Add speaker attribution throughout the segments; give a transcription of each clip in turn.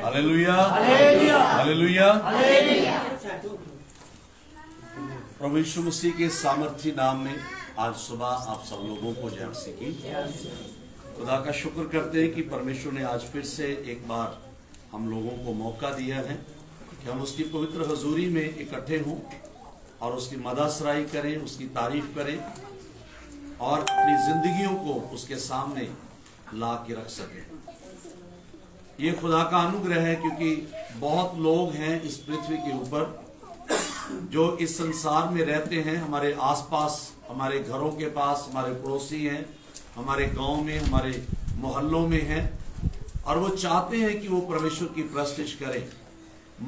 Speaker 1: Hallelujah, hallelujah. प्रभु यीशु मसीह के सामर्थी नाम में आज सुबह आप सब लोगों को जय मसीह की। खुदा का शुक्र करते हैं कि परमेश्वर ने आज फिर से एक बार हम लोगों को मौका दिया है कि हम उसकी पवित्र हजूरी में इकट्ठे हों और उसकी मदासराई करें, उसकी तारीफ करें और अपनी जिंदगियों को उसके सामने ला के रख सकें। ये खुदा का अनुग्रह है क्योंकि बहुत लोग हैं इस पृथ्वी के ऊपर जो इस संसार में रहते हैं, हमारे आसपास, हमारे घरों के पास, हमारे पड़ोसी हैं, हमारे गांव में, हमारे मोहल्लों में हैं और वो चाहते हैं कि वो परमेश्वर की प्रस्तिश करें,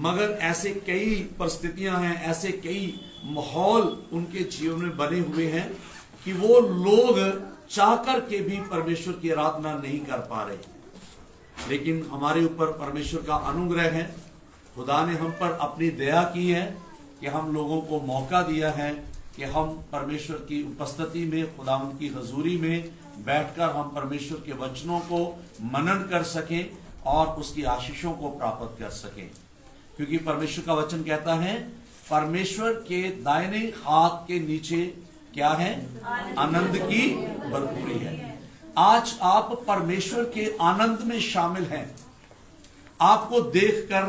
Speaker 1: मगर ऐसे कई परिस्थितियां हैं, ऐसे कई माहौल उनके जीवन में बने हुए हैं कि वो लोग चाहकर के भी परमेश्वर की आराधना नहीं कर पा रहे। लेकिन हमारे ऊपर परमेश्वर का अनुग्रह है, खुदा ने हम पर अपनी दया की है कि हम लोगों को मौका दिया है कि हम परमेश्वर की उपस्थिति में, खुदा की हजूरी में बैठकर हम परमेश्वर के वचनों को मनन कर सकें और उसकी आशीषों को प्राप्त कर सकें। क्योंकि परमेश्वर का वचन कहता है परमेश्वर के दाहिने हाथ के नीचे क्या है? आनंद की भरपूरी है। आज आप परमेश्वर के आनंद में शामिल हैं। आपको देखकर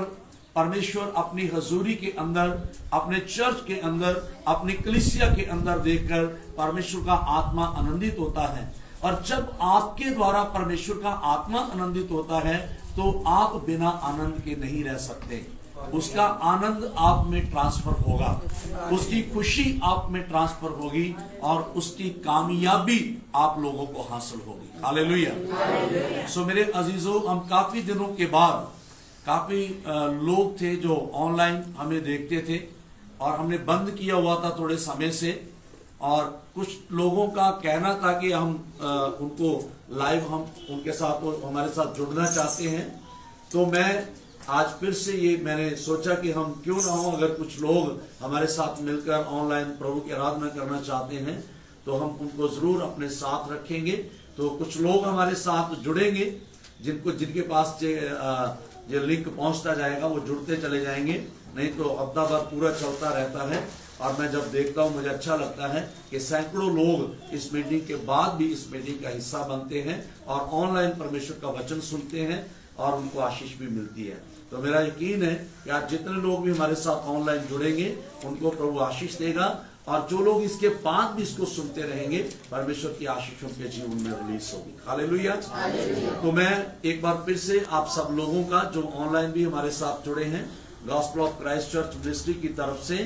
Speaker 1: परमेश्वर अपनी हजूरी के अंदर, अपने चर्च के अंदर, अपनी कलीसिया के अंदर देखकर परमेश्वर का आत्मा आनंदित होता है। और जब आपके द्वारा परमेश्वर का आत्मा आनंदित होता है तो आप बिना आनंद के नहीं रह सकते। उसका आनंद आप में ट्रांसफर होगा, उसकी खुशी आप में ट्रांसफर होगी और उसकी कामयाबी आप लोगों को हासिल होगी। हालेलुया। सो मेरे अजीजों, हम काफी दिनों के बाद काफी लोग थे जो ऑनलाइन हमें देखते थे और हमने बंद किया हुआ था थोड़े समय से, और कुछ लोगों का कहना था कि हम उनको लाइव हम उनके साथ, हमारे साथ जुड़ना चाहते हैं। तो मैं आज फिर से ये मैंने सोचा कि हम क्यों ना हो, अगर कुछ लोग हमारे साथ मिलकर ऑनलाइन प्रभु की आराधना करना चाहते हैं तो हम उनको जरूर अपने साथ रखेंगे। तो कुछ लोग हमारे साथ जुड़ेंगे, जिनके पास ये लिंक पहुंचता जाएगा वो जुड़ते चले जाएंगे, नहीं तो हफ्ता भर पूरा चलता रहता है। और मैं जब देखता हूं मुझे अच्छा लगता है कि सैकड़ों लोग इस मीटिंग के बाद भी इस मीटिंग का हिस्सा बनते हैं और ऑनलाइन परमेश्वर का वचन सुनते हैं और उनको आशीष भी मिलती है। तो मेरा यकीन है कि आज जितने लोग भी हमारे साथ ऑनलाइन जुड़ेंगे उनको प्रभु आशीष देगा, और जो लोग इसके बाद भी इसको सुनते रहेंगे परमेश्वर की आशीष उनके जीवन में रिलीज होगी। हालेलुया। तो मैं एक बार फिर से आप सब लोगों का जो ऑनलाइन भी हमारे साथ जुड़े हैं, gospel of Christ church ministry की तरफ से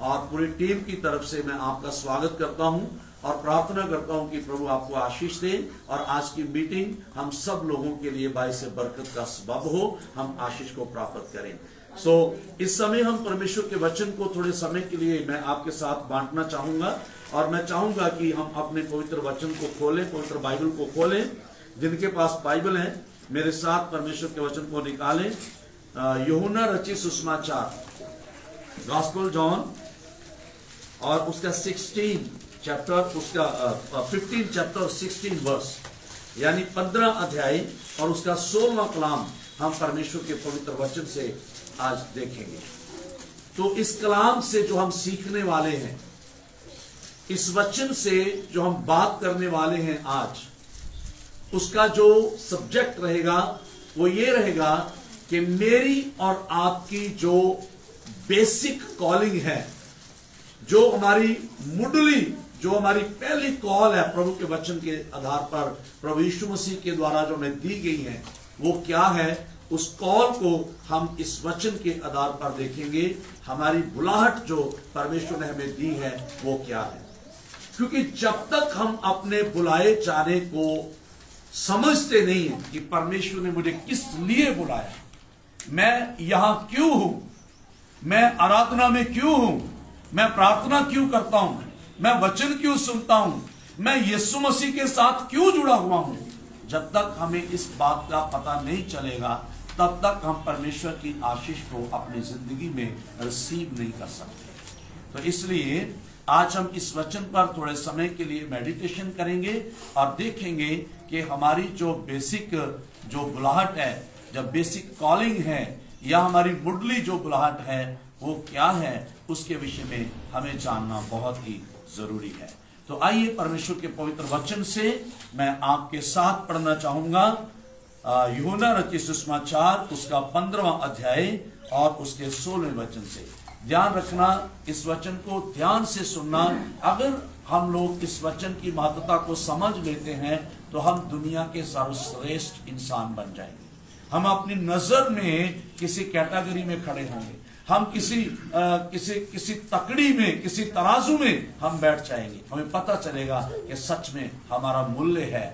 Speaker 1: और पूरी टीम की तरफ से मैं आपका स्वागत करता हूं और प्रार्थना करता हूं कि प्रभु आपको आशीष दे और आज की मीटिंग हम सब लोगों के लिए बाइस बरकत का सबब हो, हम आशीष को प्राप्त करें। इस समय हम परमेश्वर के वचन को थोड़े समय के लिए मैं आपके साथ बांटना चाहूंगा और मैं चाहूंगा कि हम अपने पवित्र वचन को खोलें, पवित्र बाइबल को खोलें। जिनके पास बाइबल है मेरे साथ परमेश्वर के वचन को निकालें। यूहन्ना रचित सुसमाचार, गॉस्पेल जॉन, और उसका 16 चैप्टर, उसका 15 चैप्टर 16 वर्स, यानी 15 अध्याय और उसका 16वां कलाम हम परमेश्वर के पवित्र वचन से आज देखेंगे। तो इस कलाम से जो हम सीखने वाले हैं, इस वचन से जो हम बात करने वाले हैं आज, उसका जो सब्जेक्ट रहेगा वो ये रहेगा कि मेरी और आपकी जो बेसिक कॉलिंग है, जो हमारी मुंडली, जो हमारी पहली कॉल है प्रभु के वचन के आधार पर प्रभु यीशु मसीह के द्वारा जो हमें दी गई है, वो क्या है। उस कॉल को हम इस वचन के आधार पर देखेंगे। हमारी बुलाहट जो परमेश्वर ने हमें दी है वो क्या है। क्योंकि जब तक हम अपने बुलाए जाने को समझते नहीं है कि परमेश्वर ने मुझे किस लिए बुलाया, मैं यहां क्यों हूं, मैं आराधना में क्यों हूं, मैं प्रार्थना क्यों करता हूं, मैं वचन क्यों सुनता हूं, मैं यीशु मसीह के साथ क्यों जुड़ा हुआ हूं, जब तक हमें इस बात का पता नहीं चलेगा तब तक हम परमेश्वर की आशीष को अपनी जिंदगी में रिसीव नहीं कर सकते। तो इसलिए आज हम इस वचन पर थोड़े समय के लिए मेडिटेशन करेंगे और देखेंगे कि हमारी जो बेसिक जो बुलाहट है, जब बेसिक कॉलिंग है या हमारी मुढ़ली जो बुलाहट है वो क्या है, उसके विषय में हमें जानना बहुत ही जरूरी है। तो आइए परमेश्वर के पवित्र वचन से मैं आपके साथ पढ़ना चाहूंगा यूहन्ना रचित सुसमाचार उसका 15वां अध्याय और उसके 16वें वचन से। ध्यान रखना, इस वचन को ध्यान से सुनना। अगर हम लोग इस वचन की महत्ता को समझ लेते हैं तो हम दुनिया के सर्वश्रेष्ठ इंसान बन जाएंगे। हम अपनी नजर में किसी कैटेगरी में खड़े होंगे, हम किसी तकड़ी में, किसी तराजू में हम बैठ जाएंगे। हमें पता चलेगा कि सच में हमारा मूल्य है।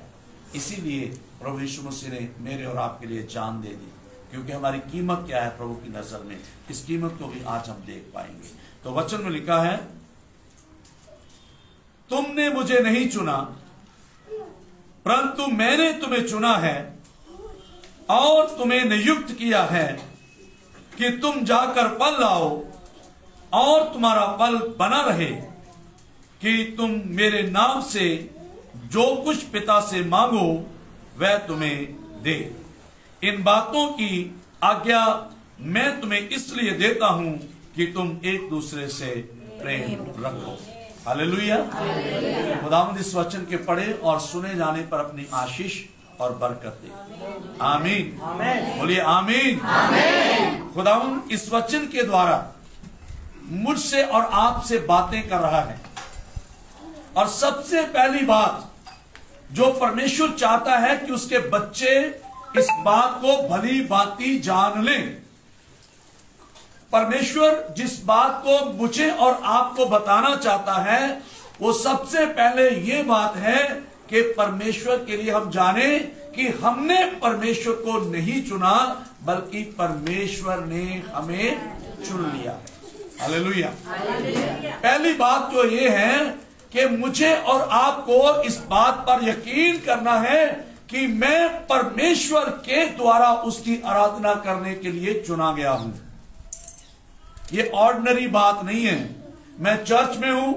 Speaker 1: इसीलिए प्रभु यीशु मसीह ने मेरे और आपके लिए जान दे दी, क्योंकि हमारी कीमत क्या है प्रभु की नजर में। इस कीमत को भी आज हम देख पाएंगे। तो वचन में लिखा है, तुमने मुझे नहीं चुना परंतु मैंने तुम्हें चुना है और तुम्हें नियुक्त किया है कि तुम जाकर फल लाओ और तुम्हारा फल बना रहे, कि तुम मेरे नाम से जो कुछ पिता से मांगो वह तुम्हें दे। इन बातों की आज्ञा मैं तुम्हें इसलिए देता हूं कि तुम एक दूसरे से प्रेम रखो। हालेलुया। खुदावंद इस वचन के पढ़े और सुने जाने पर अपनी आशीष और बरकत दे। आमीन। बोलिए आमीन। खुदावंद इस वचन के द्वारा मुझसे और आपसे बातें कर रहा है। और सबसे पहली बात जो परमेश्वर चाहता है कि उसके बच्चे इस बात को भली भांति जान लें। परमेश्वर जिस बात को मुझे और आपको बताना चाहता है वो सबसे पहले ये बात है कि परमेश्वर के लिए हम जाने कि हमने परमेश्वर को नहीं चुना बल्कि परमेश्वर ने हमें चुन लिया है। हालेलुया। पहली बात तो ये है कि मुझे और आपको इस बात पर यकीन करना है कि मैं परमेश्वर के द्वारा उसकी आराधना करने के लिए चुना गया हूं। ये ऑर्डिनरी बात नहीं है। मैं चर्च में हूं,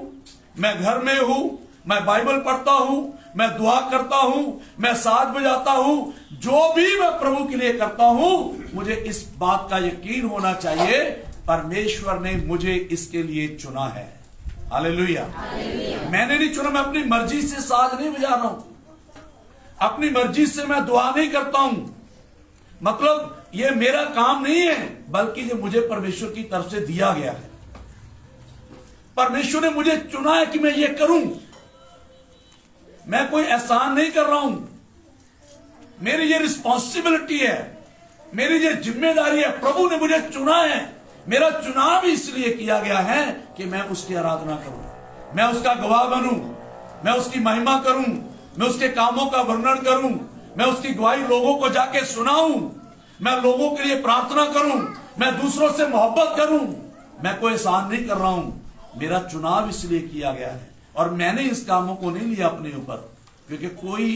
Speaker 1: मैं घर में हूं, मैं बाइबल पढ़ता हूं, मैं दुआ करता हूं, मैं साथ बजाता हूं, जो भी मैं प्रभु के लिए करता हूं, मुझे इस बात का यकीन होना चाहिए परमेश्वर ने मुझे इसके लिए चुना है। हालेलुया। मैंने नहीं चुना, मैं अपनी मर्जी से साज नहीं बजा रहा हूं, अपनी मर्जी से मैं दुआ नहीं करता हूं। मतलब ये मेरा काम नहीं है बल्कि ये मुझे परमेश्वर की तरफ से दिया गया है। परमेश्वर ने मुझे चुना है कि मैं ये करूं। मैं कोई एहसान नहीं कर रहा हूं, मेरी ये रिस्पॉन्सिबिलिटी है, मेरी ये जिम्मेदारी है। प्रभु ने मुझे चुना है। मेरा चुनाव इसलिए किया गया है कि मैं उसकी आराधना करूं, मैं उसका गवाह बनूं, मैं उसकी महिमा करूं, मैं उसके कामों का वर्णन करूं, मैं उसकी गवाही लोगों को जाके सुनाऊं, मैं लोगों के लिए प्रार्थना करूं, मैं दूसरों से मोहब्बत करूं। मैं कोई एहसान नहीं कर रहा हूं, मेरा चुनाव इसलिए किया गया है। और मैंने इस कामों को नहीं लिया अपने ऊपर, क्योंकि कोई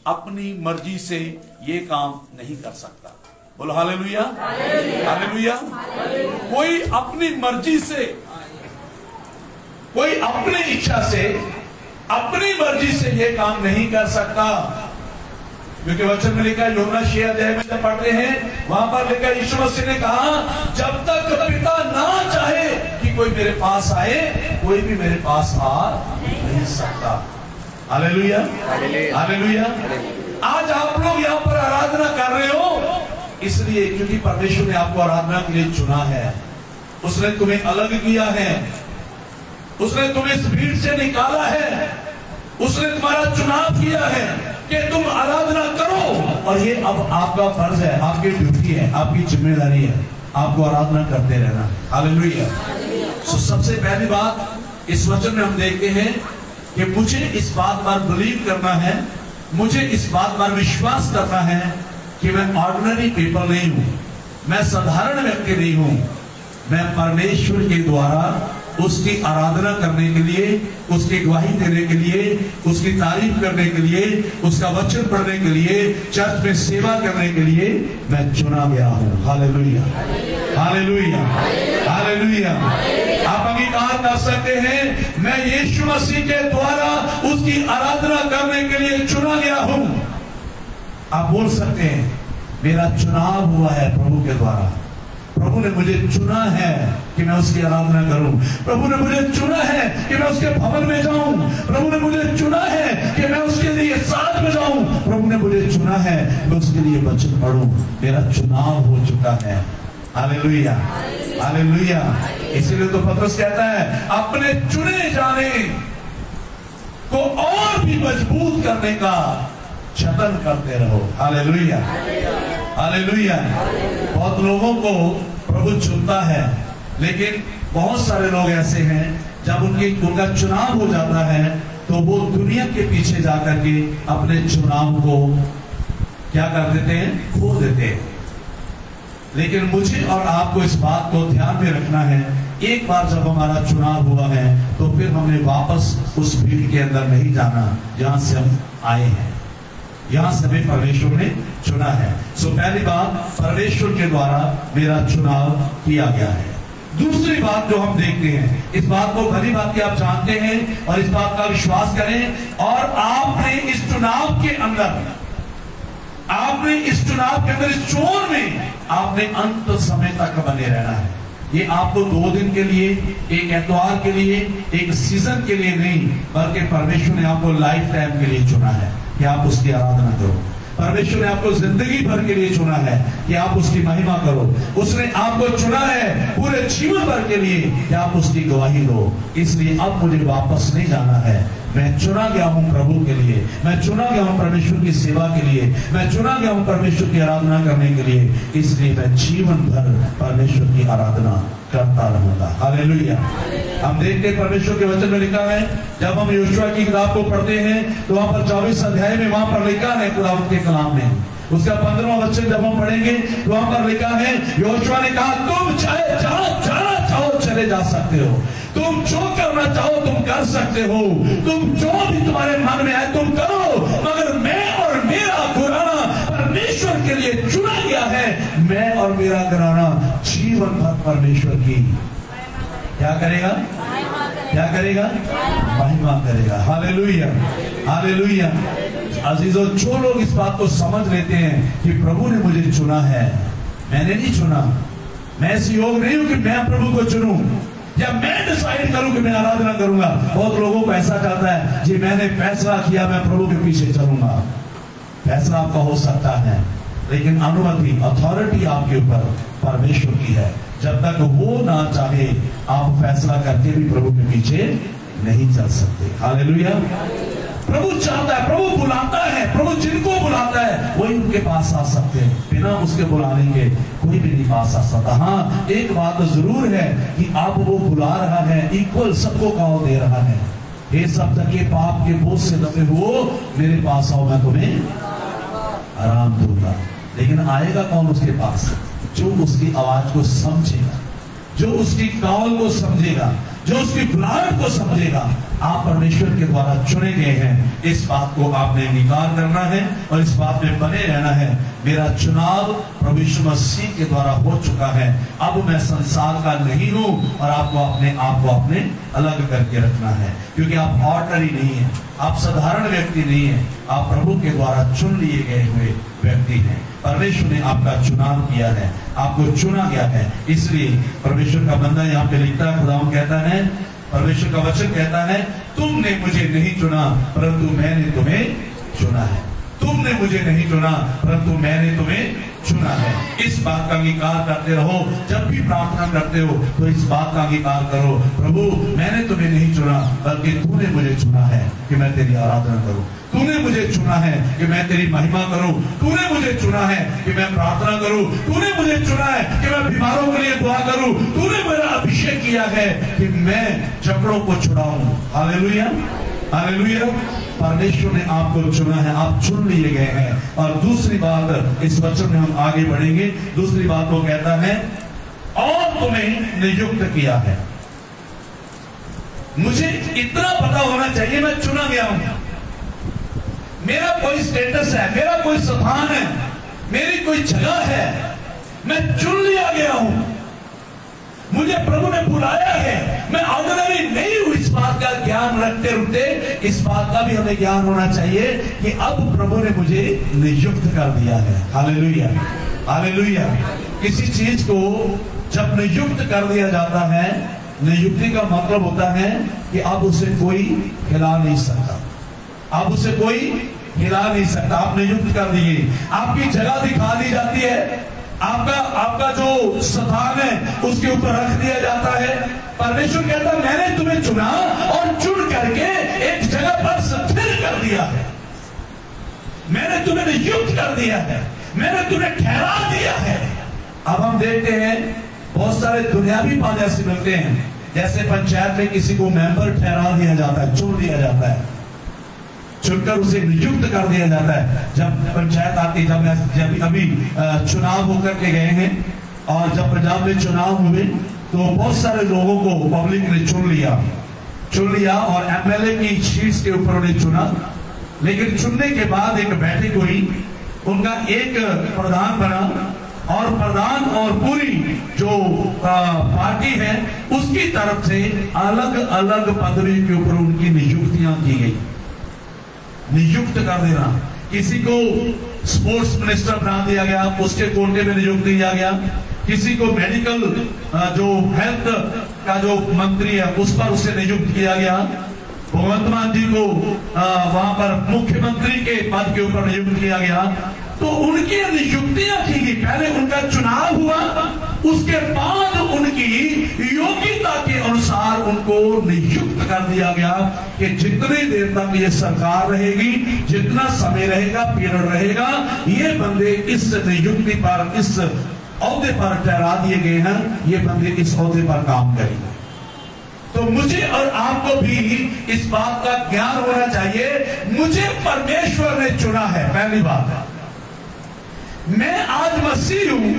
Speaker 1: अपनी मर्जी से ये काम नहीं कर सकता। बोलो हालेलुया। हालेलुया। कोई अपनी मर्जी से, कोई अपनी इच्छा से, अपनी मर्जी से ये काम नहीं कर सकता। क्योंकि वचन में लिखा है, यूहन्ना 6 अध्याय में जब पढ़ते हैं वहां पर लिखा है, यीशु मसीह ने कहा जब तक पिता ना चाहे कि कोई मेरे पास आए, कोई भी मेरे पास आ नहीं सकता। हालेलुया। हालेलुया। आज आप लोग यहाँ पर आराधना कर रहे हो इसलिए क्योंकि परमेश्वर ने आपको आराधना के लिए चुना है। उसने तुम्हें अलग किया है, उसने तुम्हें इस भीड़ से निकाला है, उसने तुम्हारा चुनाव किया है कि तुम आराधना करो। और ये अब आपका फर्ज है, आपकी ड्यूटी है, आपकी जिम्मेदारी है, आपको आराधना करते रहना। हालेलुया। तो सबसे पहली बात इस वचन में हम देखते हैं कि मुझे इस बात पर बिलीव करना है, मुझे इस बात पर विश्वास करना है कि मैं ऑर्डिनरी पीपल नहीं हूं, मैं साधारण व्यक्ति नहीं हूं। मैं परमेश्वर के द्वारा उसकी आराधना करने के लिए, उसकी गवाही देने के लिए, उसकी तारीफ करने के लिए, उसका वचन पढ़ने के लिए, चर्च में सेवा करने के लिए मैं चुना गया हूं। हालेलुया। हालेलुया। हालेलुया। आप अंगीकार कर सकते हैं, मैं यीशु मसीह के द्वारा उसकी आराधना करने के लिए चुना गया हूं। आप बोल सकते हैं, मेरा चुनाव हुआ है प्रभु के द्वारा। प्रभु ने मुझे चुना है कि मैं उसकी आराधना करूं। प्रभु ने मुझे चुना है कि मैं उसके भवन में जाऊं। प्रभु ने मुझे चुना है कि मैं उसके लिए साथ में जाऊं। प्रभु ने मुझे चुना है मैं उसके लिए वचन पढ़ूं। मेरा चुनाव हो चुका है। Hallelujah, hallelujah. इसीलिए तो पतरस कहता है अपने चुने जाने को और भी मजबूत करने का जतन करते रहो। Hallelujah, hallelujah. बहुत लोगों को प्रभु चुनता है, लेकिन बहुत सारे लोग ऐसे हैं जब उनका चुनाव हो जाता है तो वो दुनिया के पीछे जाकर के अपने चुनाव को क्या कर देते हैं, खो देते हैं। लेकिन मुझे और आपको इस बात को ध्यान में रखना है, एक बार जब हमारा चुनाव हुआ है तो फिर हमने वापस उस भीड़ के अंदर नहीं जाना जहां से हम आए हैं। यहां से हमें परमेश्वर ने चुना है। सो पहली बात, परमेश्वर के द्वारा मेरा चुनाव किया गया है। दूसरी बात जो हम देखते हैं, इस बात को भली बात की आप जानते हैं और इस बात का विश्वास करें, और आपने इस चुनाव के अंदर, आपने इस चुनाव के अंदर, इस चोर में आपने अंत समय तक बने रहना है। ये आपको 2 दिन के लिए, एक एतवार के लिए, एक सीजन के लिए नहीं, बल्कि परमेश्वर ने आपको लाइफ टाइम के लिए चुना है कि आप उसकी आराधना करो। परमेश्वर ने आपको जिंदगी भर के लिए चुना है कि आप उसकी महिमा करो। उसने आपको चुना है पूरे जीवन भर के लिए कि आप उसकी गवाही दो। इसलिए अब मुझे वापस नहीं जाना है। मैं चुना गया हूं प्रभु के लिए, मैं चुना गया हूं परमेश्वर की सेवा के लिए, मैं चुना गया हूं परमेश्वर की आराधना करने के लिए। इसलिए मैं जीवन भर परमेश्वर की आराधना करता रहूंगा। हालेलुया। हम देखते हैं परमेश्वर के वचन में लिखा है, जब हम यहोशुआ की किताब को पढ़ते हैं तो वहां पर 24 अध्याय में वहां पर लिखा है खुदावंद के कलाम में, उसका 15वां वचन जब हम पढ़ेंगे तो वहां पर लिखा है, यहोशुआ ने कहा तुम चाहे जाना चाहो चले जा सकते हो, तुम जो करना चाहो तुम कर सकते हो, तुम जो भी तुम्हारे मन में है तुम करो, मगर मैं और मेरा घराना परमेश्वर के लिए चुना गया है। मैं और मेरा घराना जीवन भर परमेश्वर की क्या करेगा, क्या करेगा, महिमा करेगा। Hallelujah, hallelujah. अजीजों, जो लोग इस बात को समझ लेते हैं कि प्रभु ने मुझे चुना है, मैंने नहीं चुना, मैं ऐसे योग नहीं हूं कि मैं प्रभु को चुनूं या मैं डिसाइड करूं कि मैं आराधना करूंगा। बहुत लोगों को ऐसा चाहता है जी मैंने फैसला किया मैं प्रभु के पीछे चलूंगा। फैसला आपका हो सकता है, लेकिन अनुमति, अथॉरिटी आपके ऊपर परमेश्वर की है। जब तक वो ना चाहे आप फैसला करके भी प्रभु के पीछे नहीं चल सकते। हालेलुया। प्रभु चाहता है, प्रभु बुलाता है, प्रभु जिनको बुलाता है वही उनके पास आ सकते हैं। बिना उसके बुलाने के कोई भी नहीं पास आ सकता। हाँ, एक बात तो जरूर है कि आप वो बुला रहा है, इक्वल सबको कॉल दे रहा है, ये सब के पाप के बोझ से दबे हो मेरे पास आओ मैं तुम्हें आराम दूंगा। लेकिन आएगा कौन उसके पास? जो उसकी आवाज को समझेगा, जो उसकी कॉल को समझेगा, जो उसकी बुलाहट को समझेगा। आप परमेश्वर के द्वारा चुने गए हैं, इस बात को आपने अंगीकार करना है और इस बात में बने रहना है। मेरा चुनाव प्रभु यीशु मसीह के द्वारा हो चुका है। अब मैं संसार का नहीं हूं और आपको अपने आप को अपने अलग करके रखना है, क्योंकि आप ऑर्डिनरी नहीं है, आप साधारण व्यक्ति नहीं है, आप प्रभु के द्वारा चुन लिए गए हुए व्यक्ति हैं। परमेश्वर ने आपका चुनाव किया है, आपको चुना गया है। इसलिए परमेश्वर का बंदा यहाँ पे लिखता है, खुदा कहता है, परमेश्वर का वचन कहता है, तुमने मुझे नहीं चुना परंतु मैंने तुम्हें चुना है। तुमने मुझे नहीं चुना परंतु मैंने तुम्हें चुना है। इस बात का अंगीकार करते रहो। जब भी प्रार्थना करते हो तो इस बात का अंगीकार करो, प्रभु मैंने तुम्हें नहीं चुना बल्कि तूने मुझे चुना है कि मैं तेरी आराधना करूं, तूने मुझे चुना है कि मैं तेरी महिमा करूं, तूने मुझे चुना है कि मैं प्रार्थना करूं, तूने मुझे चुना है कि मैं बीमारों के लिए दुआ करूं, तूने मेरा अभिषेक किया है कि मैं जकड़ों को छुड़ाऊं। Hallelujah, hallelujah. परमेश्वर ने आपको चुना है, आप चुन लिए गए हैं। और दूसरी बात, इस वचन में हम आगे बढ़ेंगे। दूसरी बात वो कहता है, और तुम्हें नियुक्त किया है। मुझे इतना पता होना चाहिए मैं चुना गया हूं, मेरा कोई स्टेटस है, मेरा कोई स्थान है, मेरी कोई जगह है, मैं चुन लिया गया हूं, मुझे प्रभु ने बुलाया है। मैं ऑर्डिनरी नहीं हूं। इस बात का ज्ञान रखते रखते
Speaker 2: इस बात का भी हमें ज्ञान होना चाहिए कि अब प्रभु ने मुझे नियुक्त कर दिया है। Hallelujah, hallelujah. किसी चीज को जब नियुक्त कर दिया जाता है, नियुक्ति का मतलब होता है कि अब उसे कोई हिला नहीं सकता, अब उसे कोई हिला नहीं सकता। आप नियुक्त कर दिए, आपकी जगह दिखा दी जाती है, आपका जो स्थान है उसके ऊपर रख दिया जाता है। परमेश्वर कहता है मैंने तुम्हें चुना और चुन करके एक जगह पर स्थिर कर दिया है, मैंने तुम्हें नियुक्त कर दिया है, मैंने तुम्हें ठहरा दिया है। अब हम देखते हैं बहुत सारे दुनियावी पद ऐसे मिलते हैं, जैसे पंचायत में किसी को मेंबर ठहरा दिया जाता है, चुन दिया जाता है, चुनकर उसे नियुक्त कर दिया जाता है। जब पंचायत आती, जब अभी चुनाव होकर के गए हैं और जब पंजाब में चुनाव हुए तो बहुत सारे लोगों को पब्लिक ने चुन लिया और एमएलए की शीट्स के ऊपर उन्हें चुना। लेकिन चुनने के बाद एक बैठक हुई, उनका एक प्रधान बना और प्रधान और पूरी जो पार्टी है उसकी तरफ से अलग अलग पदवी के ऊपर उनकी नियुक्तियां की गई। नियुक्त कर देना, किसी को स्पोर्ट्स मिनिस्टर बना दिया गया, उसके कोटे में नियुक्त किया गया। किसी को मेडिकल जो हेल्थ का जो मंत्री है उस पर उसे नियुक्त किया गया। भगवंत मान जी को वहां पर मुख्यमंत्री के पद के ऊपर नियुक्त किया गया। तो उनकी नियुक्तियां की गई, पहले उनका चुनाव हुआ, उसके बाद उनकी योग्यता के अनुसार उनको नियुक्त कर दिया गया कि जितनी देर तक ये सरकार रहेगी, जितना समय रहेगा, पीरियड रहेगा, ये बंदे इस नियुक्ति पर, इस औहदे पर ठहरा दिए गए हैं, ये बंदे इस औहदे पर काम करेंगे। तो मुझे और आपको भी इस बात का ज्ञान होना चाहिए, मुझे परमेश्वर ने चुना है। पहली बात, मैं आज मसीह हूं,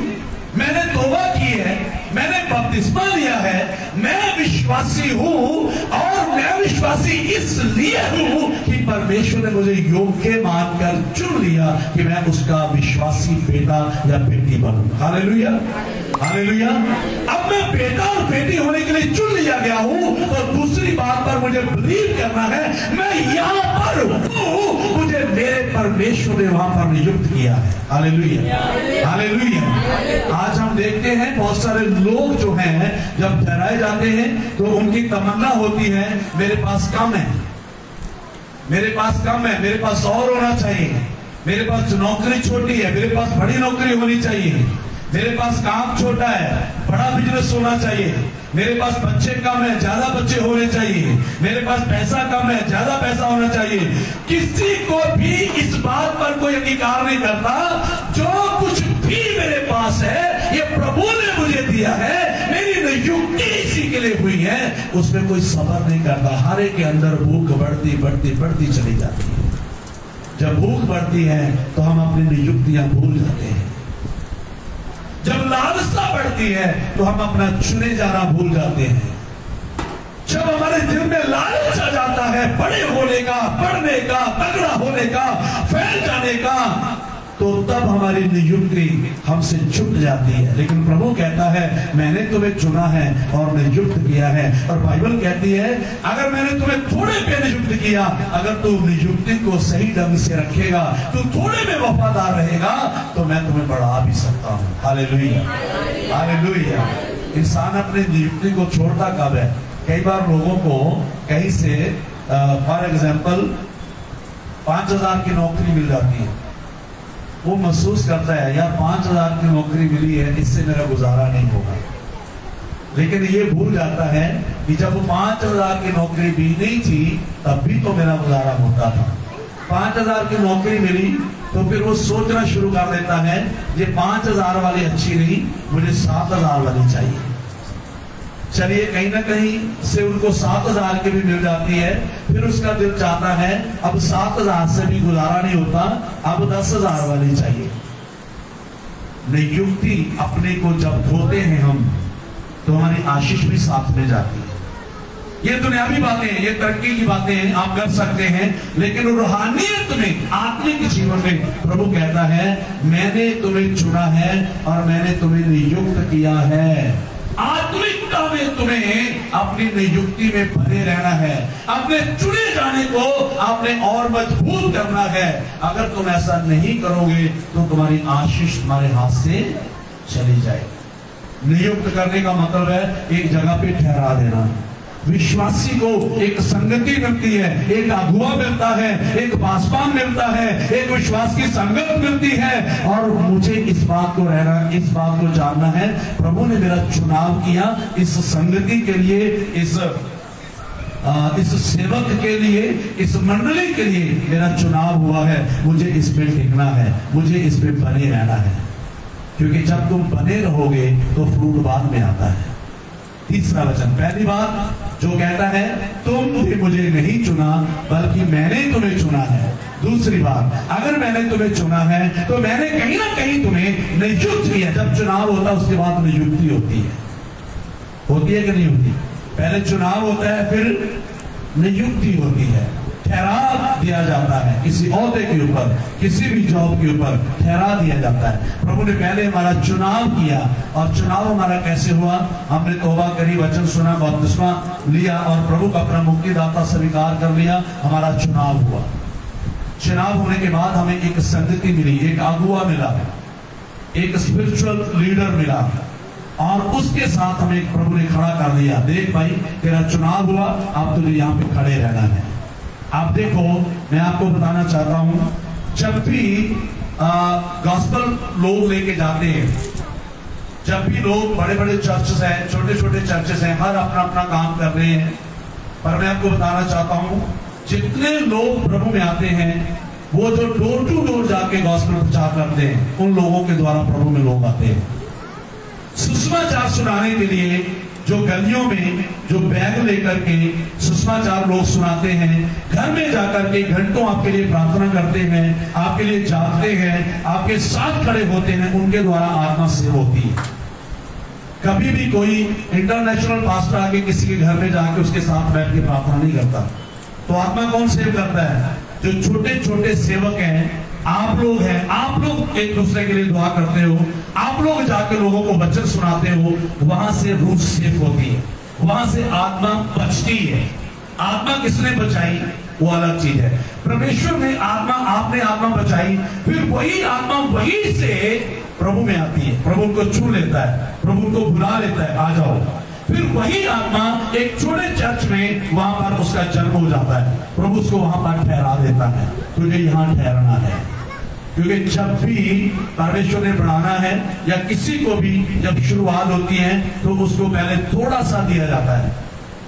Speaker 2: मैंने तौबा की है, मैंने बपतिस्मा लिया है, मैं विश्वासी हूं और मैं विश्वासी इसलिए हूं कि परमेश्वर ने मुझे योग्य मानकर चुन लिया कि मैं उसका विश्वासी बेटा या बेटी बनूं। Hallelujah, hallelujah. अब मैं बेटा और बेटी होने के लिए चुन लिया गया हूं। तो दूसरी बात पर मुझे बिलीव करना है, मैं यहां पर हूं, मुझे मेरे परमेश्वर ने वहां पर नियुक्त किया है। Hallelujah, hallelujah. आज हम देखते हैं बहुत सारे लोग जो हैं जब ठहराए जाते हैं तो उनकी तमन्ना होती है मेरे पास कम है, मेरे पास कम है, मेरे पास और होना चाहिए, मेरे पास नौकरी छोटी है, मेरे पास बड़ी नौकरी होनी चाहिए, मेरे पास काम छोटा है, बड़ा बिजनेस होना चाहिए, मेरे पास बच्चे कम है, ज्यादा बच्चे होने चाहिए, मेरे पास पैसा कम है, ज्यादा पैसा होना चाहिए। किसी को भी इस बात पर कोई अंगीकार नहीं करता, जो कुछ भी मेरे पास है ये प्रभु ने मुझे दिया है, मेरी नियुक्ति इसी के लिए हुई है, उसमें कोई सब्र नहीं करता। हर एक के अंदर भूख बढ़ती बढ़ती बढ़ती चली जाती है। जब भूख बढ़ती है तो हम अपनी नियुक्तियां भूल जाते हैं, जब लालसा बढ़ती है तो हम अपना चुने जाना भूल जाते हैं, जब हमारे दिल में लालच आ जाता है बड़े होने का, बढ़ने का, तगड़ा होने का, फैल जाने का, तो तब हमारी नियुक्ति हमसे छूट जाती है। लेकिन प्रभु कहता है मैंने तुम्हें चुना है और नियुक्त किया है। और बाइबल कहती है अगर मैंने तुम्हें थोड़े पे नियुक्त किया, अगर तू नियुक्ति को सही ढंग से रखेगा, तू थोड़े में वफादार रहेगा, तो मैं तुम्हें बढ़ा भी सकता हूँ। Hallelujah, hallelujah. इंसान अपनी नियुक्ति को छोड़ता कब है? कई बार लोगों को कहीं से फॉर एग्जाम्पल 5,000 की नौकरी मिल जाती है, वो महसूस करता है यार 5,000 की नौकरी मिली है, इससे मेरा गुजारा नहीं होगा। लेकिन ये भूल जाता है कि जब 5,000 की नौकरी भी नहीं थी तब भी तो मेरा गुजारा होता था। 5,000 की नौकरी मिली तो फिर वो सोचना शुरू कर देता है ये 5,000 वाली अच्छी नहीं, मुझे 7,000 वाली चाहिए। चलिए कहीं ना कहीं से उनको 7,000 की भी मिल जाती है, फिर उसका दिल चाहता है अब 7,000 से भी गुजारा नहीं होता, अब 10,000 वाली चाहिए। नियुक्ति अपने को जब धोते हैं हम तो हमारी आशीष भी साथ में जाती है। ये दुनियावी बातें हैं, ये तरक्की की बातें हैं, आप कर सकते हैं, लेकिन रूहानियत में, आत्मिक जीवन में प्रभु कहता है मैंने तुम्हें चुना है और मैंने तुम्हें नियुक्त किया है। आत्मिकता में में तुम्हें अपनी नियुक्ति में बने रहना है, अपने चुने जाने को आपने और मजबूत करना है। अगर तुम ऐसा नहीं करोगे तो तुम्हारी आशीष तुम्हारे हाथ से चली जाएगी। नियुक्त करने का मतलब है एक जगह पे ठहरा देना। विश्वासी को एक संगति मिलती है, एक अगुआ मिलता है, एक पासवान मिलता है, एक विश्वास की संगत मिलती है। और मुझे इस बात को रहना, इस बात को जानना है, प्रभु ने मेरा चुनाव किया इस संगति के लिए, इस सेवक के लिए, इस मंडली के लिए मेरा चुनाव हुआ है। मुझे इसमें टिकना है, मुझे इसमें बने रहना है, क्योंकि जब तुम बने रहोगे तो फ्रूट बाद में आता है। तीसरा वचन, पहली बात जो कहता है तुम भी मुझे नहीं चुना बल्कि मैंने तुम्हें चुना है। दूसरी बात, अगर मैंने तुम्हें चुना है तो मैंने कहीं ना कहीं तुम्हें नियुक्त किया। जब चुनाव होता है उसके बाद नियुक्ति होती है, होती है कि नहीं होती? पहले चुनाव होता है, फिर नियुक्ति होती है, ठहरा दिया जाता है किसी ओहदे के ऊपर, किसी भी जॉब के ऊपर ठहरा दिया जाता है। प्रभु ने पहले हमारा चुनाव किया, और चुनाव हमारा कैसे हुआ? हमने तौबा करी, वचन सुना, बपतिस्मा लिया और प्रभु का अपना मुक्तिदाता स्वीकार कर लिया, हमारा चुनाव हुआ। चुनाव होने के बाद हमें एक संगति मिली, एक अगुआ मिला, एक स्पिरिचुअल लीडर मिला, और उसके साथ हमें प्रभु ने खड़ा कर दिया। देख भाई, तेरा चुनाव हुआ, अब तुझे यहाँ पे खड़े रहना है। आप देखो, मैं आपको बताना चाहता हूं, जब भी गॉस्पेल लोग लेके जाते हैं, जब भी लोग, बड़े बड़े चर्चेस हैं, छोटे छोटे चर्चेस हैं, हर अपना अपना काम कर रहे हैं, पर मैं आपको बताना चाहता हूं, जितने लोग प्रभु में आते हैं, वो जो डोर टू डोर जाके गॉस्पेल प्रचार करते हैं, उन लोगों के द्वारा प्रभु में लोग आते हैं। सुसमाचार सुनाने के लिए जो गलियों में जो बैग लेकर के सुसमाचार लोग सुनाते हैं, घर में जाकर के घंटों आपके लिए प्रार्थना करते हैं, आपके लिए जागते हैं, आपके साथ खड़े होते हैं, उनके द्वारा आत्मा सेव होती है। कभी भी कोई इंटरनेशनल पास्टर आके किसी के घर में जाके उसके साथ बैठ के प्रार्थना नहीं करता। तो आत्मा कौन सेव करता है? जो छोटे छोटे सेवक हैं, आप लोग हैं, आप लोग एक दूसरे के लिए दुआ करते हो, आप लोग जाके लोगों को वचन सुनाते हो, वहां से रूह सेव होती है, वहां से आत्मा बचती है। आत्मा किसने बचाई वो अलग चीज है। परमेश्वर ने आत्मा, आपने आत्मा बचाई, फिर वही आत्मा वही से प्रभु में आती है, प्रभु को छू लेता है, प्रभु को बुला लेता है, आ जाओ। फिर वही आत्मा एक छोटे चर्च में वहां पर उसका जन्म हो जाता है, प्रभु उसको वहां पर ठहरा देता है, तुझे यहां ठहरना है। क्योंकि जब भी परमेश्वर ने बढ़ाना है या किसी को भी जब शुरुआत होती है तो उसको पहले थोड़ा सा दिया जाता है।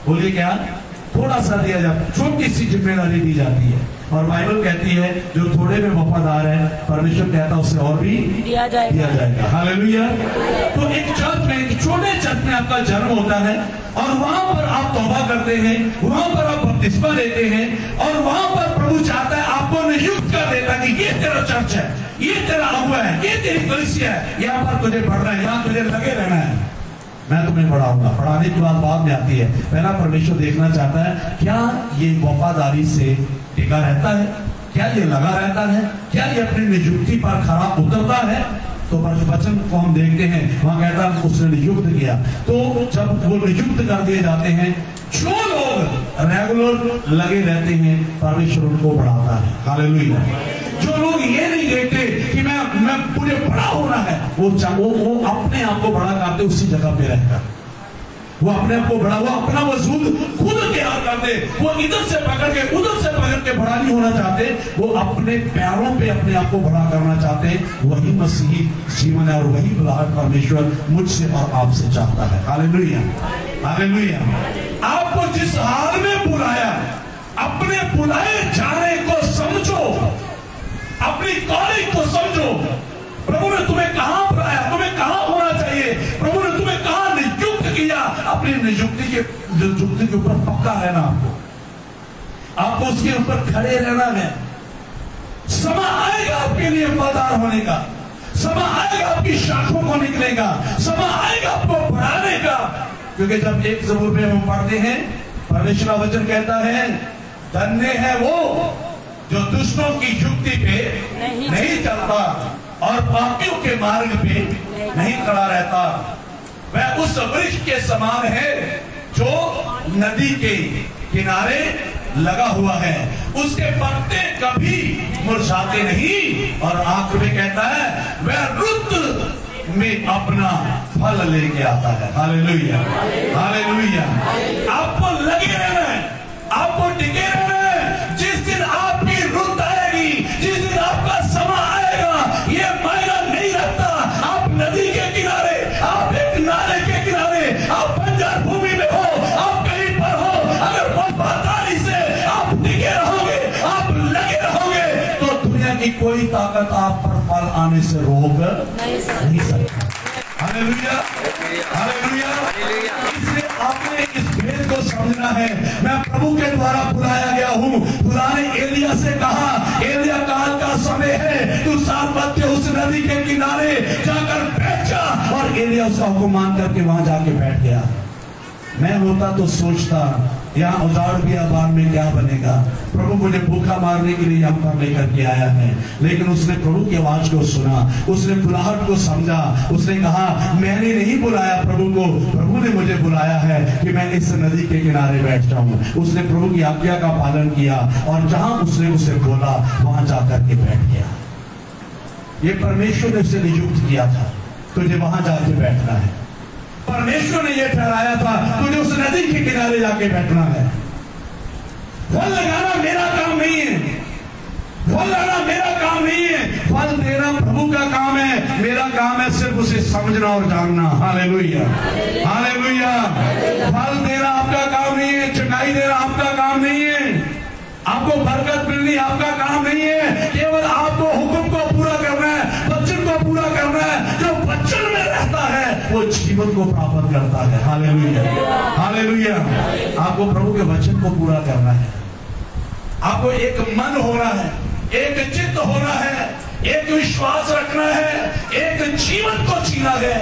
Speaker 2: बोलिए क्या? थोड़ा सा दिया जाता है, छोटी सी जिम्मेदारी दी जाती है। और बाइबल कहती है जो थोड़े में वफादार है, परमेश्वर कहता है उससे और भी दिया जाएगा। हालेलुया। तो एक चर्च में, एक छोटे चर्च में आपका जन्म होता है, और वहां पर आप तौबा करते हैं, वहां पर आप बपतिस्मा लेते हैं, और वहां पर प्रभु चाहता है आपको नियुक्त कर देता कि ये तेरा चर्च है, ये तेरा अगुआ है, ये तेरी कलीसिया है, यहाँ पर तुझे बढ़ना है, यहाँ तुझे लगे रहना है, मैं तुम्हें बढ़ाऊंगा। बढ़ाने की बात बाद में आती है, पहला परमेश्वर देखना चाहता है क्या ये वफादारी से टिका रहता है, क्या ये लगा रहता है, क्या ये अपनी नियुक्ति पर खरा उतरता है। तो वचन को हम देखते हैं, वहां कहता है उसने नियुक्त किया। तो जब वो नियुक्त कर दिए जाते हैं, जो लोग रेगुलर लगे रहते हैं, परमेश्वर उनको बढ़ाता है। हालेलुया। जो लोग ये नहीं देखते कि मैं मुझे बड़ा होना है, वो अपने आप को बड़ा करते उसी जगह पे रहकर, वो अपने आप को बड़ा, वो अपना वजूद खुद तैयार करते, वो इधर से पकड़ के उधर से पकड़ के बड़ा नहीं होना चाहते, वो अपने पैरों पे अपने आप को बड़ा करना चाहते। वही मसीही जीवन है और वही बुलाहट परमेश्वर मुझसे और आपसे चाहता है। Hallelujah, hallelujah. आपको जिस हाल में बुलाया, अपने बुलाए जाने को समझो, अपनी कॉलिंग को समझो। प्रभु ने तुम्हें कहां बुलाया, तुम्हें कहां होना चाहिए, प्रभु ने तुम्हें कहां नियुक्त किया। अपनी नियुक्ति के ऊपर पक्का रहना, आपको उसके ऊपर खड़े रहना है। समय आएगा आपके लिए वफादार होने का, समय आएगा आपकी शाखों को निकलेगा, समय आएगा आपको बढ़ाने का। क्योंकि जब एक ज़बूर में हम पढ़ते हैं, परमेश्वर का वचन कहता है धन्य है वो जो दुष्टों की युक्ति पे नहीं चलता और पापियों के मार्ग पे नहीं खड़ा रहता। वह उस वृक्ष के समान है जो नदी के किनारे लगा हुआ है, उसके पत्ते कभी मुरझाते नहीं, और आखिर में कहता है वह रुत में अपना फल लेके आता है। Hallelujah, hallelujah. आपको लगे रहना है, आपको टिके रहना है। जिस दिन आपकी रुत आएगी, जिस दिन आपका समय आएगा, ये मायना नहीं रखता आप नदी के किनारे, आप एक नाले के किनारे, आप बंजर भूमि में हो, आप कहीं पर हो, अगर वफादारी से आप टिके रहोगे, आप लगे रहोगे, तो दुनिया की कोई ताकत आप पर फल आने से रोक नहीं सकती। Hallelujah, hallelujah. इसलिए आपने इस भेद को समझना है। मैं प्रभु के द्वारा बुलाया गया हूँ। खुदा ने एलिया से कहा, एलिया काल का समय है, तू 7 बजे उस नदी के किनारे जाकर बैठ जा, और एलिया उसका हुक्म मान करके वहां जाके बैठ गया। मैं होता तो सोचता यहाँ उजाड़ भी आबाद में क्या बनेगा, प्रभु मुझे भूखा मारने के लिए यहाँ पर लेकर के आया है। लेकिन उसने प्रभु की आवाज को सुना, उसने बुलाहट को समझा, उसने कहा मैंने नहीं बुलाया प्रभु को, प्रभु ने मुझे बुलाया है कि मैं इस नदी के किनारे बैठ जाऊं। उसने प्रभु की आज्ञा का पालन किया, और जहां उसने उसे बोला वहां जाकर के बैठ गया। ये परमेश्वर ने उसे नियुक्त किया था, तुझे वहां जाके बैठना है। परमेश्वर ने यह ठहराया था, तुझे उस नदी के किनारे जाके बैठना है। फल लगाना मेरा काम नहीं है, फल लाना मेरा काम नहीं है, फल देना प्रभु का काम है। मेरा काम है सिर्फ उसे समझना और जानना। Hallelujah, hallelujah. फल देना आपका काम नहीं है, चटाई देना आपका काम नहीं है, आपको बरकत मिलनी आपका काम नहीं है। केवल आपको हुक्म को पूरा करना है, वचन को पूरा करना है। जो वचन में रहता है वो जीवन को प्राप्त करता है। Hallelujah, hallelujah. आपको प्रभु के वचन को पूरा करना है, आपको एक मन होना है, एक चित्त होना है, एक विश्वास रखना है, एक जीवन को जीना है।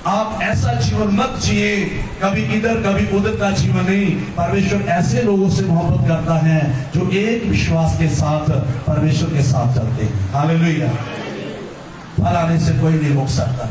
Speaker 2: आप ऐसा जीवन मत जिए कभी इधर कभी उधर का जीवन नहीं। परमेश्वर ऐसे लोगों से मोहब्बत करता है जो एक विश्वास के साथ परमेश्वर के साथ चलते हैं। हालेलुया। फल आने से कोई नहीं रोक सकता,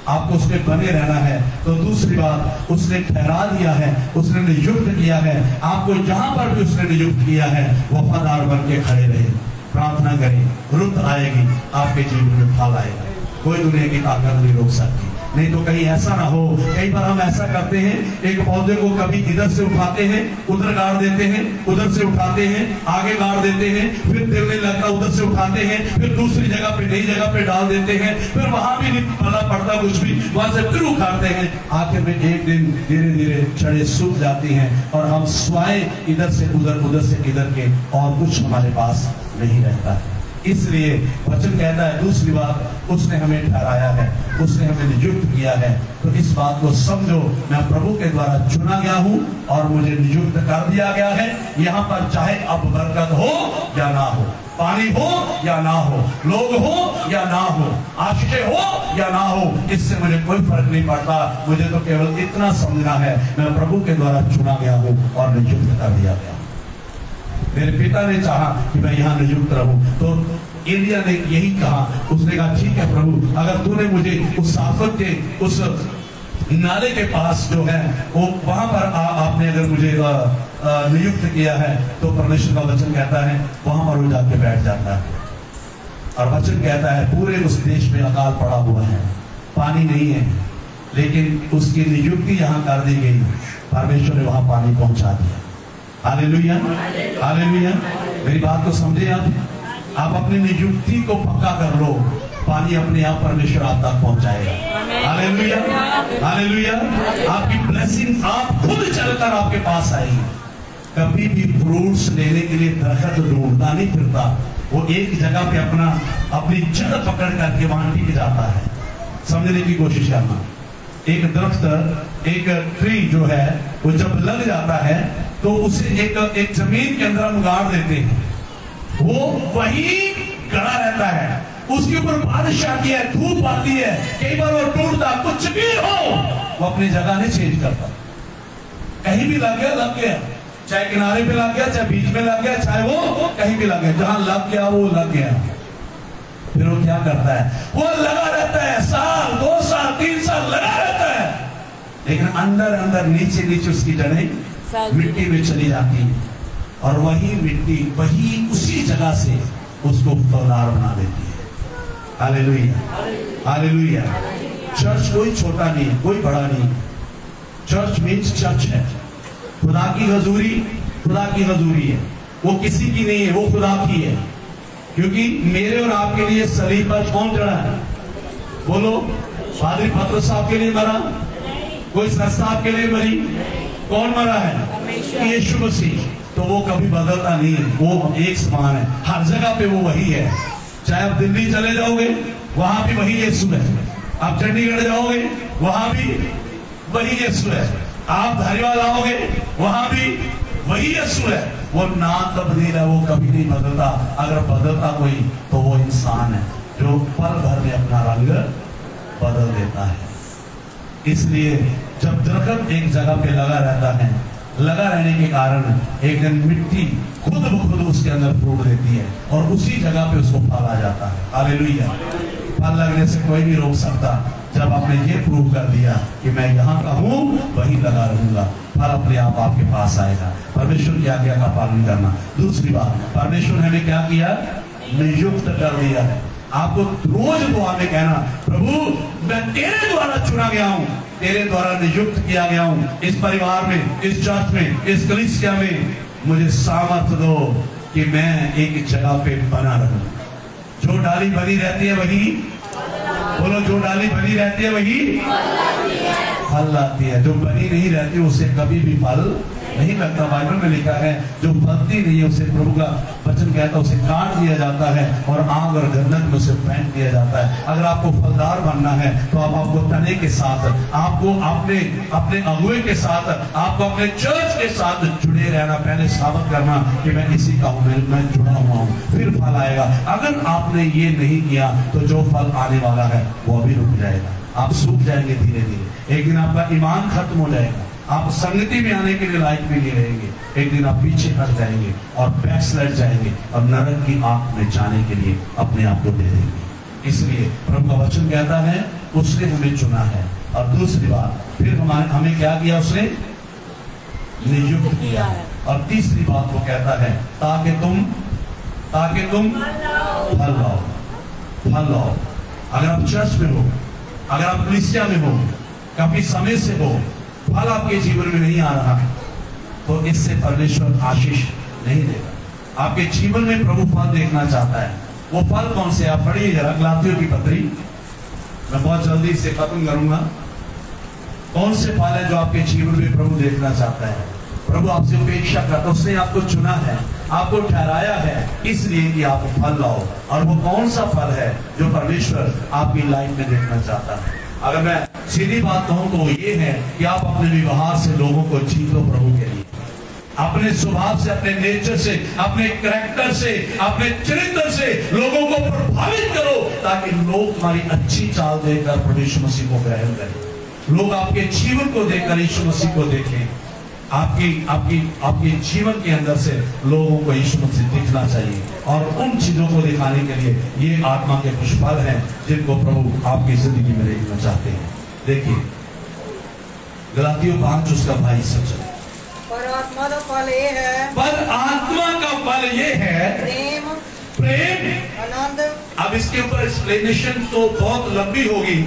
Speaker 2: आपको उसमें बने रहना है। तो दूसरी बात, उसने ठहरा दिया है, उसने नियुक्त किया है आपको। जहां पर भी उसने नियुक्त किया है वफादार बन के खड़े रहे, प्रार्थना करें, रुत आएगी, आपके जीवन में फल आएगा। कोई दुनिया की ताकत नहीं रोक सकती। नहीं तो कहीं ऐसा ना हो, कई बार हम ऐसा करते हैं, एक पौधे को कभी इधर से उठाते हैं, उधर गाड़ देते हैं, उधर से उठाते हैं, आगे गाड़ देते हैं, फिर तिलने लगता, उधर से उठाते हैं, फिर दूसरी जगह पे नई जगह पे डाल देते हैं, फिर वहां भी नहीं फला पड़ता कुछ भी, वहां से फिर उखाड़ते हैं। आखिर में एक दिन धीरे धीरे जड़ें सूख जाती हैं और हम स्वयं इधर से उधर, उधर से इधर के, और कुछ हमारे पास नहीं रहता है। इसलिए वचन कहता है, दूसरी बात, उसने हमें ठहराया है, उसने हमें नियुक्त किया है। तो इस बात को समझो, मैं प्रभु के द्वारा चुना गया हूं और मुझे नियुक्त कर दिया गया है। यहाँ पर चाहे अब बरकत हो या ना हो, पानी हो या ना हो, लोग हो या ना हो, आशीषें हो या ना हो, इससे मुझे कोई फर्क नहीं पड़ता। मुझे तो केवल इतना समझना है, मैं प्रभु के द्वारा चुना गया हूं और नियुक्त कर दिया गया। मेरे पिता ने चाहा कि मैं यहाँ नियुक्त रहूं, तो एलिया ने यही कहा। उसने कहा ठीक है प्रभु, अगर तूने मुझे उस साफत के उस नाले के पास जो है वो वहां पर आपने अगर मुझे नियुक्त किया है, तो परमेश्वर का वचन कहता है वहां पर वो जाके बैठ जाता है। और वचन कहता है पूरे उस देश में अकाल पड़ा हुआ है, पानी नहीं है, लेकिन उसकी नियुक्ति यहाँ कर दी गई, परमेश्वर ने वहां पानी पहुंचा दिया। Hallelujah, hallelujah. मेरी बात को समझे आप अपनी नियुक्ति को पक्का कर लो, पानी अपने आप परमेश्वर आप तक पहुंचाएगा। Hallelujah, hallelujah. आपकी ब्लेसिंग आप खुद चलकर आपके पास आएगी। कभी भी फ्रूट्स लेने के लिए दरख्त ढूंढता नहीं फिरता, वो एक जगह पे अपनी जड़ पकड़ करके वहां टिक जाता है। समझने की कोशिश करना, एक दरख्त, एक ट्री जो है वो जब लग जाता है तो उसे एक जमीन के अंदर हम गाड़ देते हैं, वो वही गड़ा रहता है। उसके ऊपर बारिश आती है, धूप आती है, कई बार वो टूटता, कुछ भी हो वो अपनी जगह नहीं चेंज करता। कहीं भी लग गया, चाहे किनारे पे लग गया, चाहे बीच में लग गया, चाहे वो कहीं भी लग गया, जहां लग गया वो लग गया। फिर वो क्या करता है, वो लगा रहता है, साल 2 साल 3 साल लगा रहता है। लेकिन अंदर अंदर नीचे नीचे उसकी जड़ें मिट्टी में चली जाती है और वही मिट्टी वही उसी जगह से उसको फलदार बना देती है। Hallelujah, hallelujah. चर्च कोई छोटा नहीं है, कोई बड़ा नहीं। चर्च मीन्स चर्च है। खुदा की हजूरी, खुदा की हजूरी है, वो किसी की नहीं है, वो खुदा की है। क्योंकि मेरे और आपके लिए सलीब पर कौन चढ़ा है? बोलो, पादरी पतरस साहब के लिए मरा? कोई संस्था आपके लिए मरी? कौन मरा है? यीशु मसीह। तो वो कभी बदलता नहीं है, वो एक समान है, हर जगह पे वो वही है। चाहे आप दिल्ली चले जाओगे वहां भी वही यीशु है, आप चंडीगढ़ जाओगे वहां भी वही यीशु है, आप धारीवाल आओगे वहां भी वही यीशु है। वो ना तब्दील है, वो कभी नहीं बदलता। अगर बदलता कोई तो वो इंसान है जो पल भर में अपना रंग बदल देता है। इसलिए जब दरख्त एक जगह पे लगा रहता है, लगा रहने के कारण एक दिन मिट्टी खुद ब खुद उसके अंदर फूट देती है और उसी जगह पे उसको फल आ जाता है। हालेलुया। फल लगने से कोई नहीं रोक सकता। जब आपने ये प्रूव कर दिया कि मैं यहाँ का हूँ, वही लगा रहूंगा, फल अपने आप आपके पास आएगा। परमेश्वर की आज्ञा का पालन करना। दूसरी बात, परमेश्वर ने क्या किया? नियुक्त कर दिया है। आपको रोज दुआ में कहना, प्रभु मैं तेरे द्वारा चुना गया हूँ, तेरे द्वारा नियुक्त किया गया हूँ। इस परिवार में, इस चर्च में, इस कलीसिया में मुझे सामर्थ दो कि मैं एक जगह पे बना रहूं। जो डाली बनी रहती है वही, बोलो, जो डाली बनी रहती है वही फल लाती है। जो बनी नहीं रहती उसे कभी भी फल नहीं लगता। बाइबल में लिखा है जो फलती नहीं है उसे प्रभु का वचन कहता है उसे काट दिया जाता है और आग और गंधक में उसे फेंक दिया जाता है। अगर आपको फलदार बनना है तो आपको तने के साथ, आपको अपने अगुए के साथ, आपको अपने चर्च के साथ जुड़े रहना। पहले साबित करना कि मैं इसी का हूं, मैं जुड़ा हुआ हूं, फिर फल आएगा। अगर आपने ये नहीं किया तो जो फल आने वाला है वो अभी रुक जाएगा। आप सूख जाएंगे धीरे धीरे। एक दिन आपका ईमान खत्म हो जाएगा, आप संगति में आने के लिए लायक भी नहीं रहेंगे। एक दिन आप पीछे हट जाएंगे और बैकस्लाइड जाएंगे और नरक की आग में जाने के लिए अपने आप को दे देंगे। इसलिए प्रभु का वचन कहता है उसने हमें चुना है। और दूसरी बात, फिर हमें क्या किया? उसने नियुक्त किया है। और तीसरी बात वो कहता है ताकि तुम फल लाओ, फल लाओ। अगर आप चर्च में हो, अगर आप कलीसिया में हो, काफी समय से हो, फल आपके जीवन में नहीं आ रहा तो इससे परमेश्वर आशीष नहीं देगा। आपके जीवन में प्रभु फल देखना चाहता है। वो फल कौन से? आप पढ़िए जरा गलातियों की पत्री, मैं बहुत जल्दी से खत्म करूंगा। कौन से फल है जो आपके जीवन में प्रभु देखना चाहता है? प्रभु आपसे अपेक्षा करता है, उसने आपको चुना है, आपको ठहराया है इसलिए कि आप फल लाओ। और वो कौन सा फल है जो परमेश्वर आपकी लाइफ में देखना चाहता है? अगर मैं सीधी बात कहूं तो ये है कि आप अपने व्यवहार से लोगों को जीतो प्रभु के लिए। अपने स्वभाव से, अपने नेचर से, अपने कैरेक्टर से, अपने चरित्र से लोगों को प्रभावित करो ताकि लोग हमारी अच्छी चाल देखकर प्रभु यीशु मसीह को ग्रहण करें। लोग आपके जीवन को देखकर यीशु मसीह को देखें। आपके जीवन के अंदर से लोगों को यीशु मसीह दिखना चाहिए। और उन चीजों को दिखाने के लिए ये आत्मा के कुछ फल हैं जिनको प्रभु आपकी जिंदगी में देखना चाहते हैं। देखिए गलातियों 5 उसका 22 से।
Speaker 3: पर आत्मा का फल ये है,
Speaker 2: पर आत्मा का फल ये है प्रेम,
Speaker 3: आनंद।
Speaker 2: अब इसके ऊपर एक्सप्लेनेशन तो बहुत लंबी होगी,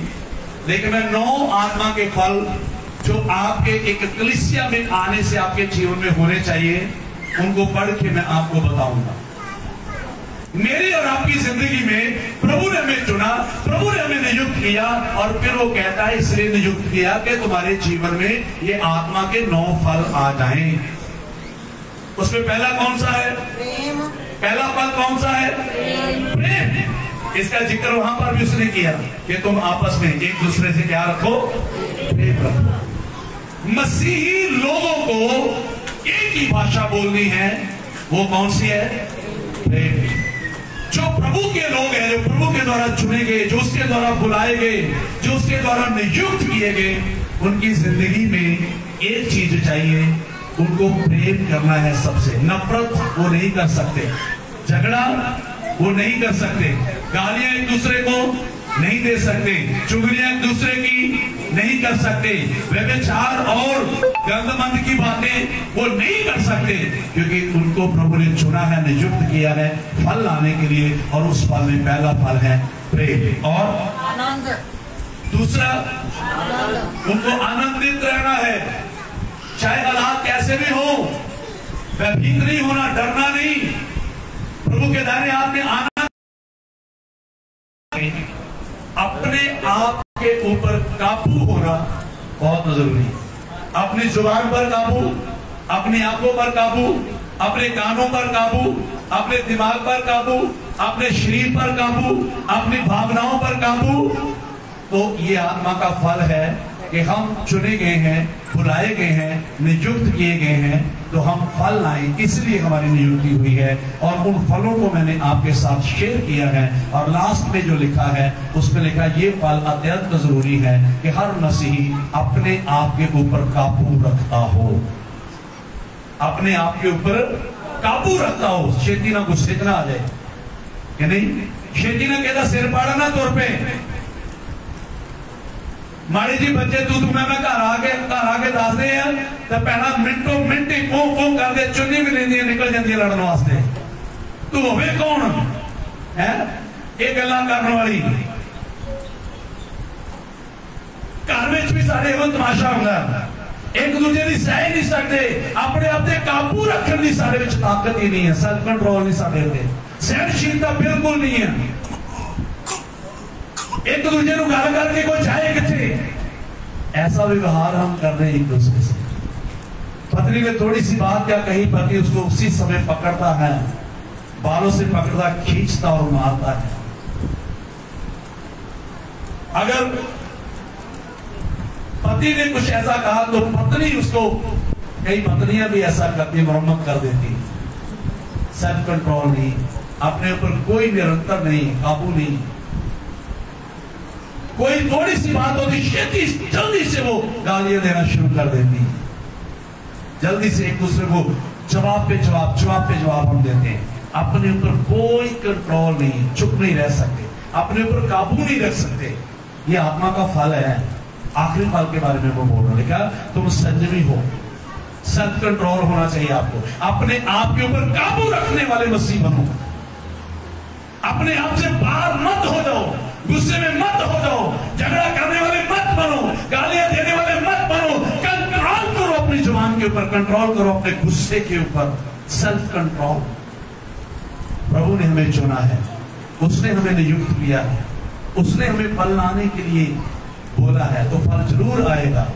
Speaker 2: लेकिन मैं 9 आत्मा के फल जो आपके एक कलीसिया में आने से आपके जीवन में होने चाहिए उनको पढ़ के मैं आपको बताऊंगा। मेरी और आपकी जिंदगी में प्रभु ने हमें चुना, प्रभु ने हमें नियुक्त किया और फिर वो कहता है इसलिए नियुक्त किया कि तुम्हारे जीवन में ये आत्मा के 9 फल आ जाएं। उसमें पहला कौन सा है?
Speaker 3: प्रेम।
Speaker 2: पहला फल कौन सा है? प्रेम। इसका जिक्र वहां पर भी उसने किया कि तुम आपस में एक दूसरे से क्या रखो? प्रेम रखो। मसीही लोगों को एक ही भाषा बोलनी है, वो कौन सी है? प्रेम। जो प्रभु के लोग हैं, जो प्रभु के द्वारा चुने गए, जो उसके द्वारा बुलाए गए, जो उसके द्वारा नियुक्त किए गए, उनकी जिंदगी में एक चीज चाहिए, उनको प्रेम करना है सबसे। नफरत वो नहीं कर सकते, झगड़ा वो नहीं कर सकते, गालियां एक दूसरे को नहीं दे सकते, चुगलियां एक दूसरे की नहीं कर सकते, व्यभिचार और गंदमंद की बातें वो नहीं कर सकते, क्योंकि उनको प्रभु ने चुना है, नियुक्त किया है फल लाने के लिए। और उस फल में पहला फल है प्रेम और
Speaker 3: आनंद।
Speaker 2: दूसरा उनको आनंदित रहना है, चाहे हालात कैसे भी हो, भयभीत नहीं होना, डरना नहीं, प्रभु के दाहिने हाथ में आनंद। अपने आप के ऊपर काबू होना बहुत जरूरी है। अपनी जुबान पर काबू, अपनी आंखों पर काबू, अपने कानों पर काबू, अपने दिमाग पर काबू, अपने शरीर पर काबू, अपनी भावनाओं पर काबू। तो ये आत्मा का फल है कि हम चुने गए हैं, बुलाए गए हैं, नियुक्त किए गए हैं, तो हम फल लाएं, इसलिए हमारी नियुक्ति हुई है। और उन फलों को मैंने आपके साथ शेयर किया है। और लास्ट में जो लिखा है उसमें लिखा ये फल अत्यंत जरूरी है कि हर मसीही अपने आप के ऊपर काबू रखता हो, अपने आप के ऊपर काबू रखता हो। शेती ना गुस्से ना आ जाए कि नहीं, शेती ना कहता सिर पाड़ा ना तौर पे माड़ी जी बच्चे तू मैं घर आके दस दे तो भैना मिनटों मिनट ही पों पों कर दे, चुनी भी लेंदी निकल जाती लड़न वास्ते। तू होवे कौन है ये गल्लां करने वाली। घर में भी साढ़े वो तमाशा होंगे, एक दूसरे की सह नहीं सकते, अपने आप से काबू रखने की साढ़े ताकत ही नहीं है, सेल्फ कंट्रोल नहीं साढ़े, सहनशीलता बिल्कुल नहीं है। एक दूसरे को गल करके कोई जाए किथे, ऐसा व्यवहार हम कर रहे हैं एक दूसरे से। पत्नी ने थोड़ी सी बात क्या कही, पति उसको उसी समय पकड़ता है, बालों से पकड़ता, खींचता और मारता है। अगर पति ने कुछ ऐसा कहा तो पत्नी उसको, कई पत्नियां भी ऐसा करती, मरम्मत कर देती। सेल्फ कंट्रोल नहीं, अपने ऊपर कोई निरंतर नहीं, काबू नहीं। कोई थोड़ी सी बात होती छेती जल्दी से वो गालियां देना शुरू कर देती, जल्दी से एक दूसरे को जवाब पे जवाब हम देते हैं। अपने ऊपर कोई कंट्रोल नहीं, चुप नहीं रह सकते, अपने ऊपर काबू नहीं रख सकते। ये आत्मा का फल है। आखिरी फल के बारे में वो बोल रहा है, क्या तुम संयमी हो, सेल्फ कंट्रोल होना चाहिए आपको, अपने आप के ऊपर काबू रखने वाले मसीह बनो। अपने आप से बाहर मत हो जाओ, गुस्से में मत हो जाओ, झगड़ा करने वाले मत बनो, गालियां देने वाले मत बनो। कंट्रोल करो अपनी जुबान के ऊपर, कंट्रोल करो अपने गुस्से के ऊपर, सेल्फ कंट्रोल। प्रभु ने हमें चुना है, उसने हमें नियुक्त किया है, उसने हमें फल लाने के लिए बोला है, तो फल जरूर आएगा।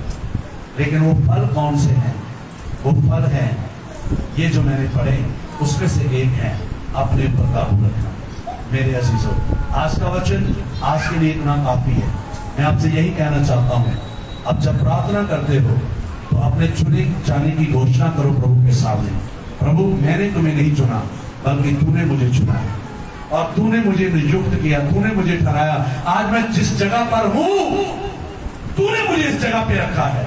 Speaker 2: लेकिन वो फल कौन से हैं? वो फल है ये जो मैंने पढ़े, उसमें से एक है अपने ऊपर काबू रखना। मेरे अजीजों, आज का वचन आज के लिए इतना काफी है। मैं आपसे यही कहना चाहता हूं, अब जब प्रार्थना करते हो तो अपने चुने जाने की घोषणा करो प्रभु के सामने। प्रभु, मैंने तुम्हें नहीं चुना, बल्कि तूने मुझे चुना है और तूने मुझे नियुक्त किया, तूने मुझे ठहराया। आज मैं जिस जगह पर हूं, तूने मुझे इस जगह पे रखा है।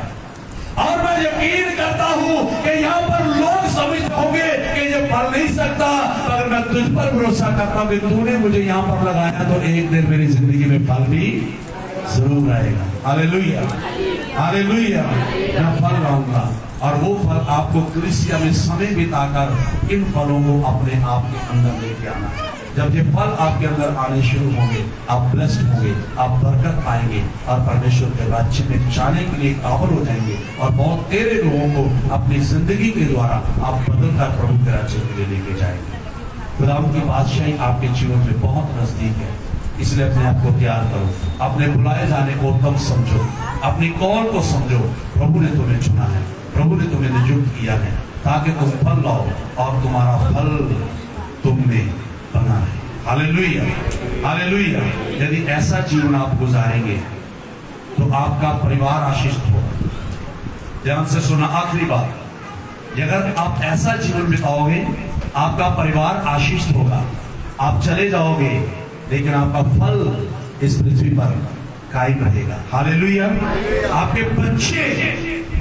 Speaker 2: और मैं यकीन करता हूं कि यहाँ पर लोग समझ होंगे कि ये फल नहीं सकता, पर मैं तुझ पर भरोसा करता हूं कि तूने मुझे यहाँ पर लगाया, तो एक दिन मेरी जिंदगी में फल भी जरूर आएगा। Hallelujah, hallelujah. मैं फल लाऊंगा और वो फल आपको कलीसिया में समय बिताकर इन फलों को अपने आप के अंदर लेके आना है। जब ये फल आपके अंदर आने शुरू होंगे, आप ब्लेस्ड होंगे, आप बरकत पाएंगे और परमेश्वर के राज्य में जाने के लिए काबिल हो जाएंगे और बहुत तेरे लोगों को अपनी जिंदगी के द्वारा आप बदलकर प्रभु के राज्य के लिए लेके जाएंगे। खुदावंद की बादशाही आपके जीवन में बहुत नजदीक है, इसलिए अपने आप को तैयार करो, अपने बुलाए जाने को तब समझो, अपनी कॉल को समझो। प्रभु ने तुम्हें चुना है, प्रभु ने तुम्हें नियुक्त किया है ताकि तुम फल लाओ और तुम्हारा फल तुमने बना है। Hallelujah, hallelujah. यदि ऐसा जीवन आप गुजारेंगे तो आपका परिवार आशीषित होगा। ध्यान से सुना, आखिरी बात, अगर आप ऐसा जीवन बिताओगे आपका परिवार आशीषित होगा। आप चले जाओगे लेकिन आपका फल इस पृथ्वी पर कायम रहेगा। हालेलुया। आपके बच्चे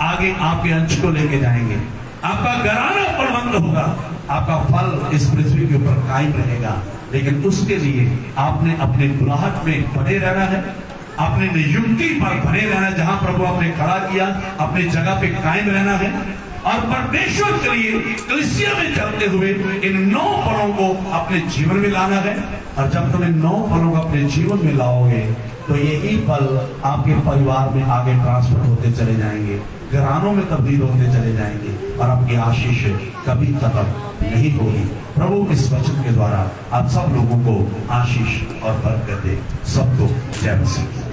Speaker 2: आगे आपके अंश को लेके जाएंगे, आपका घराना फलवंत होगा, आपका फल इस पृथ्वी के ऊपर कायम रहेगा। लेकिन उसके लिए आपने अपने बुलाहट में बने रहना है, अपने नियुक्ति पर बने रहना है। जहां प्रभु आपने खड़ा किया अपनी जगह पे कायम रहना है और परमेश्वर के लिए कलीसिया में चलते हुए इन 9 फलों को अपने जीवन में लाना है। और जब तुम इन 9 फलों को अपने जीवन में लाओगे तो यही फल आपके परिवार में आगे ट्रांसफर होते चले जाएंगे, घरानों में तब्दील होते चले जाएंगे और आपकी आशीष कभी खत्म नहीं होगी। प्रभु इस वचन के द्वारा आप सब लोगों को आशीष और बरकत दे। सबको जय मसीह।